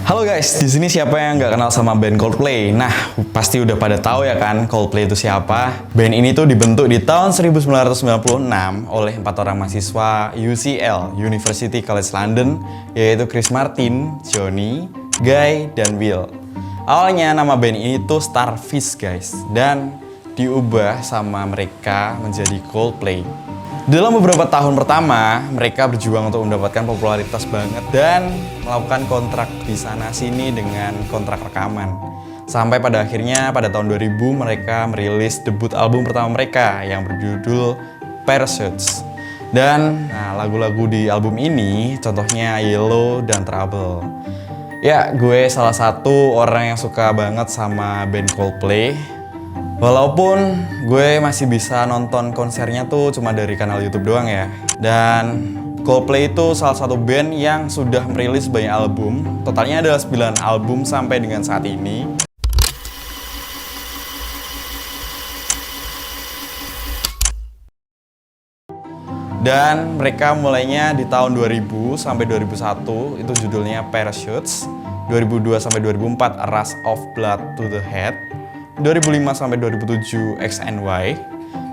Halo guys, di sini siapa yang nggak kenal sama band Coldplay? Nah, pasti udah pada tahu ya kan Coldplay itu siapa. Band ini tuh dibentuk di tahun 1996 oleh 4 orang mahasiswa UCL, University College London, yaitu Chris Martin, Johnny, Guy, dan Will. Awalnya nama band ini tuh Starfish guys, dan diubah sama mereka menjadi Coldplay. Dalam beberapa tahun pertama, mereka berjuang untuk mendapatkan popularitas banget dan melakukan kontrak di sana sini dengan kontrak rekaman. Sampai pada akhirnya pada tahun 2000 mereka merilis debut album pertama mereka yang berjudul Parachutes. Dan lagu-lagu di album ini contohnya Yellow dan Trouble. Ya, gue salah satu orang yang suka banget sama band Coldplay. Walaupun gue masih bisa nonton konsernya tuh cuma dari kanal YouTube doang ya. Dan Coldplay itu salah satu band yang sudah merilis banyak album. Totalnya ada 9 album sampai dengan saat ini. Dan mereka mulainya di tahun 2000 sampai 2001, itu judulnya Parachutes. 2002 sampai 2004 Rush of Blood to the Head. 2005 sampai 2007 XNY,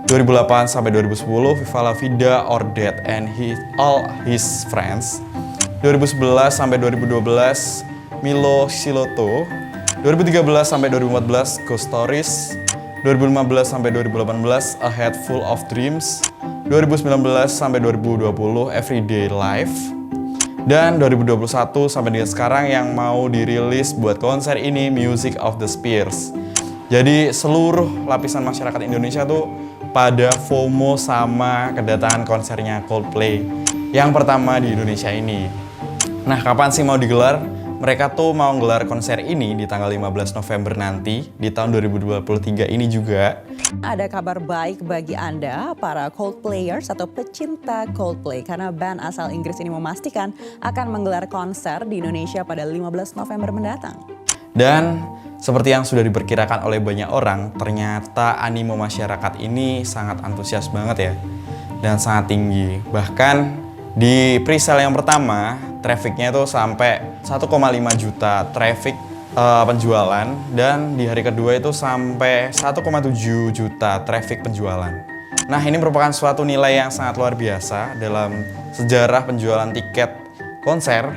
2008 sampai 2010 Viva La Vida or Dead and All His Friends, 2011 sampai 2012 Milo Siloto, 2013 sampai 2014 Ghost Stories, 2015 sampai 2018 A Head Full of Dreams, 2019 sampai 2020 Everyday Life, dan 2021 sampai dengan sekarang yang mau dirilis buat konser ini Music of the Spheres. Jadi seluruh lapisan masyarakat Indonesia tuh pada FOMO sama kedatangan konsernya Coldplay yang pertama di Indonesia ini. Nah, kapan sih mau digelar? Mereka tuh mau gelar konser ini di tanggal 15 November nanti di tahun 2023 ini juga. Ada kabar baik bagi Anda, para Coldplayers atau pecinta Coldplay, karena band asal Inggris ini memastikan akan menggelar konser di Indonesia pada 15 November mendatang. Dan seperti yang sudah diperkirakan oleh banyak orang, ternyata animo masyarakat ini sangat antusias banget ya, dan sangat tinggi. Bahkan di presale yang pertama, trafficnya itu sampai 1,5 juta traffic penjualan, dan di hari kedua itu sampai 1,7 juta traffic penjualan. Nah, ini merupakan suatu nilai yang sangat luar biasa dalam sejarah penjualan tiket konser,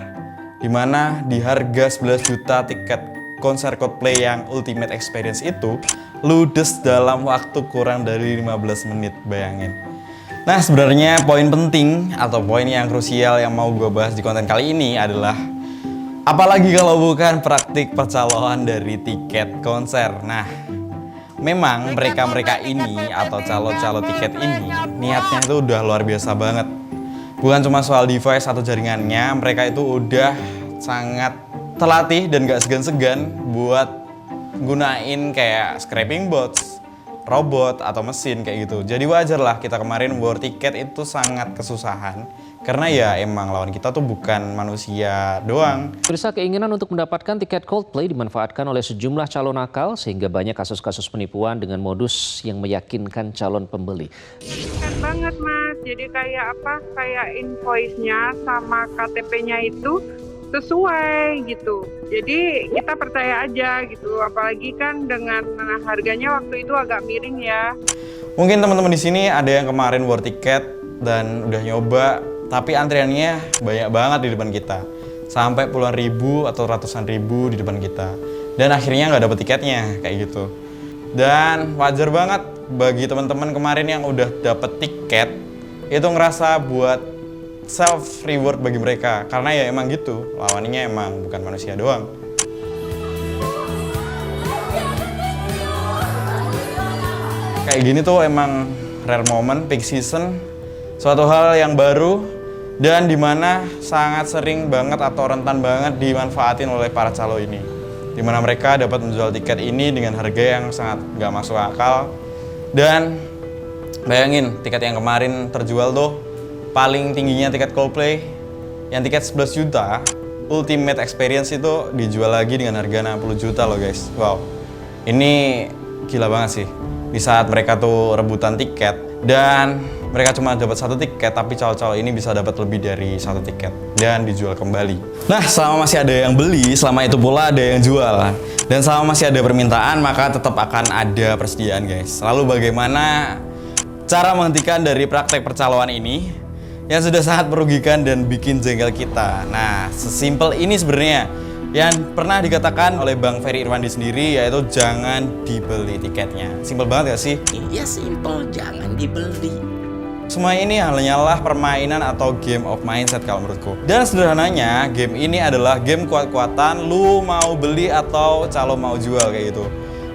di mana di harga 11 juta tiket konser Coldplay yang Ultimate Experience itu ludes dalam waktu kurang dari 15 menit, bayangin. Nah, sebenarnya poin penting atau poin yang krusial yang mau gue bahas di konten kali ini adalah apalagi kalau bukan praktik percaloan dari tiket konser. Nah, memang mereka-mereka ini atau calo-calo tiket ini niatnya itu udah luar biasa banget. Bukan cuma soal device atau jaringannya, mereka itu udah sangat terlatih dan gak segan-segan buat gunain kayak scraping bots, robot, atau mesin kayak gitu. Jadi wajar lah kita kemarin war tiket itu sangat kesusahan. Karena ya emang lawan kita tuh bukan manusia doang. Pemirsa, keinginan untuk mendapatkan tiket Coldplay dimanfaatkan oleh sejumlah calon nakal sehingga banyak kasus-kasus penipuan dengan modus yang meyakinkan calon pembeli. Kan banget Mas, jadi kayak apa? Kayak invoice-nya sama KTP-nya itu sesuai gitu. Jadi kita percaya aja gitu, apalagi kan dengan harganya waktu itu agak miring ya. Mungkin teman-teman di sini ada yang kemarin war tiket dan udah nyoba, tapi antriannya banyak banget di depan kita. Sampai puluhan ribu atau ratusan ribu di depan kita. Dan akhirnya nggak dapet tiketnya kayak gitu. Dan wajar banget bagi teman-teman kemarin yang udah dapet tiket itu ngerasa buat self reward bagi mereka, karena ya emang gitu, lawannya emang bukan manusia doang. Kayak gini tuh emang rare moment, peak season, suatu hal yang baru dan dimana sangat sering banget atau rentan banget dimanfaatin oleh para calo ini, dimana mereka dapat menjual tiket ini dengan harga yang sangat gak masuk akal. Dan bayangin, tiket yang kemarin terjual tuh paling tingginya tiket Coldplay yang tiket 11 juta Ultimate Experience itu dijual lagi dengan harga 60 juta loh guys. Wow, ini gila banget sih. Di saat mereka tuh rebutan tiket, Dan mereka cuma dapat 1 tiket, tapi calo-calo ini bisa dapat lebih dari 1 tiket dan dijual kembali. Nah, selama masih ada yang beli, selama itu pula ada yang jual. Dan selama masih ada permintaan, maka tetap akan ada persediaan, guys. Lalu bagaimana cara menghentikan dari praktek percaloan ini yang sudah sangat merugikan dan bikin jengkel kita? Nah, sesimpel ini sebenarnya yang pernah dikatakan oleh Bang Ferry Irwandi sendiri, yaitu jangan dibeli tiketnya. Simpel banget gak sih? Iya simpel, jangan dibeli. Semua ini hanyalah permainan atau game of mindset kalau menurutku. Dan sederhananya, game ini adalah game kuat-kuatan, lu mau beli atau calo mau jual kayak gitu.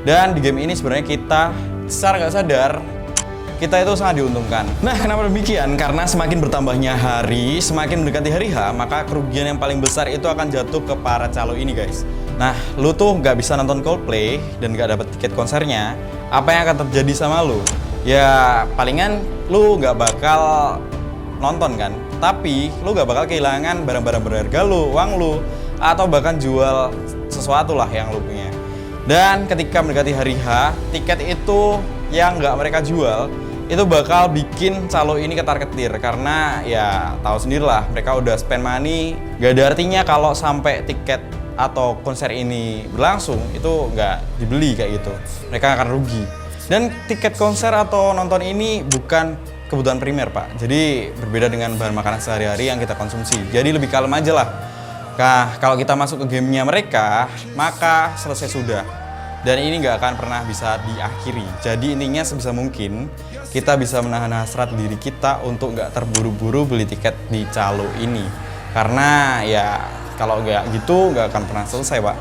Dan di game ini sebenarnya kita secara nggak sadar, kita itu sangat diuntungkan. Nah, kenapa demikian? Karena semakin bertambahnya hari, semakin mendekati hari H, maka kerugian yang paling besar itu akan jatuh ke para calo ini, guys. Nah, lu tuh nggak bisa nonton Coldplay dan nggak dapat tiket konsernya, apa yang akan terjadi sama lu? Ya, palingan lu nggak bakal nonton kan? Tapi lu nggak bakal kehilangan barang-barang berharga lu, uang lu, atau bahkan jual sesuatu lah yang lu punya. Dan ketika mendekati hari H, tiket itu yang nggak mereka jual, itu bakal bikin calo ini ketar-ketir karena ya tahu sendirilah mereka udah spend money. Gak ada artinya kalau sampai tiket atau konser ini berlangsung itu nggak dibeli kayak gitu, mereka akan rugi. Dan tiket konser atau nonton ini bukan kebutuhan primer, Pak. Jadi berbeda dengan bahan makanan sehari-hari yang kita konsumsi. Jadi lebih kalem aja lah. Nah, kalau kita masuk ke gamenya mereka, maka selesai sudah. Dan ini nggak akan pernah bisa diakhiri. Jadi intinya sebisa mungkin kita bisa menahan hasrat diri kita untuk nggak terburu-buru beli tiket di calo ini. Karena ya kalau nggak gitu nggak akan pernah selesai, Pak.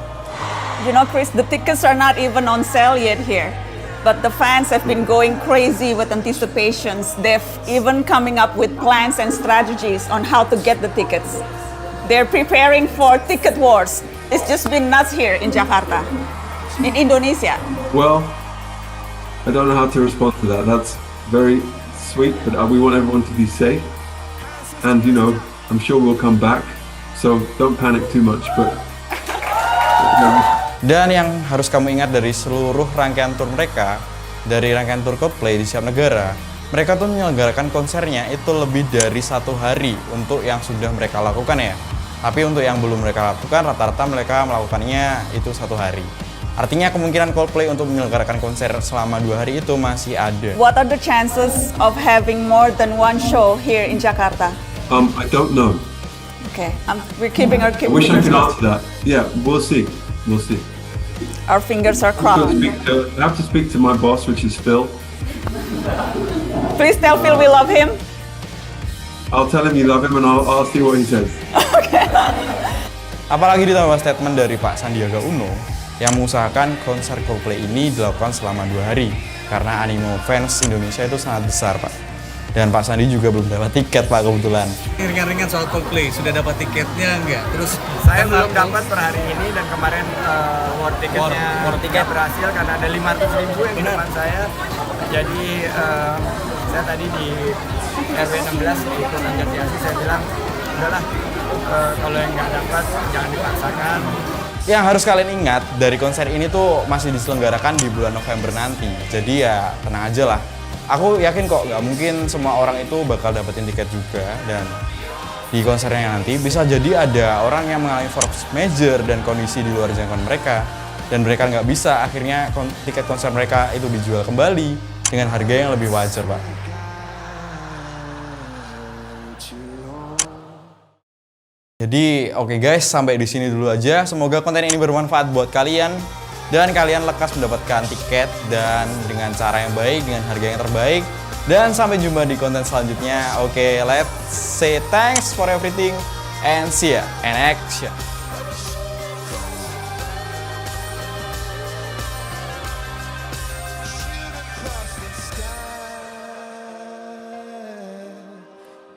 You know, Chris, the tickets are not even on sale yet here. But the fans have been going crazy with anticipations. They've even coming up with plans and strategies on how to get the tickets. They're preparing for ticket wars. It's just been nuts here in Jakarta. In Indonesia. Well, I don't know how to respond to that. That's very sweet, but we want everyone to be safe. And, you know, I'm sure we'll come back. So don't panic too much, but... Dan yang harus kamu ingat dari seluruh rangkaian tour mereka, dari rangkaian tour Coldplay di setiap negara, mereka tuh menyelenggarakan konsernya itu lebih dari 1 hari untuk yang sudah mereka lakukan ya. Tapi untuk yang belum mereka lakukan, rata-rata mereka melakukannya itu 1 hari. Artinya kemungkinan Coldplay untuk menyelenggarakan konser selama 2 hari itu masih ada. What are the chances of having more than one show here in Jakarta? I don't know. Okay, we're keeping our I wish I fingers could crossed. answer that. Yeah, we'll see. We'll see. Our fingers are I crossed. have to speak to my boss, which is Phil. Please tell Phil we love him. I'll tell him you love him and I'll see what he says. Apalagi ditambah statement dari Pak Sandiaga Uno yang mengusahakan konser Coldplay ini dilakukan selama 2 hari karena animo fans Indonesia itu sangat besar, Pak. Dan Pak Sandi juga belum dapat tiket, Pak, kebetulan. Ringan-ringan soal Coldplay, sudah dapat tiketnya nggak? Terus Saya belum dapat per hari ini dan kemarin war ticketnya tiket berhasil karena ada 500.000 yang di depan saya. Jadi saya tadi di RW 16 di Kelurahan Jatiasi saya bilang udahlah kalau yang nggak dapat jangan dipaksakan. Yang harus kalian ingat dari konser ini tuh masih diselenggarakan di bulan November nanti. Jadi ya tenang aja lah. Aku yakin kok nggak mungkin semua orang itu bakal dapetin tiket juga. Dan di konsernya nanti bisa jadi ada orang yang mengalami force major dan kondisi di luar jangkauan mereka. Dan mereka nggak bisa, akhirnya tiket konser mereka itu dijual kembali dengan harga yang lebih wajar, Pak. Jadi oke guys, sampai di sini dulu aja. Semoga konten ini bermanfaat buat kalian dan kalian lekas mendapatkan tiket dan dengan cara yang baik, dengan harga yang terbaik. Dan sampai jumpa di konten selanjutnya. Oke, let's say thanks for everything and see ya in action.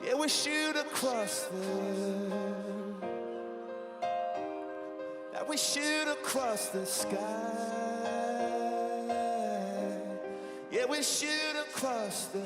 Yeah, we shoot across the sky. Yeah, we shoot across the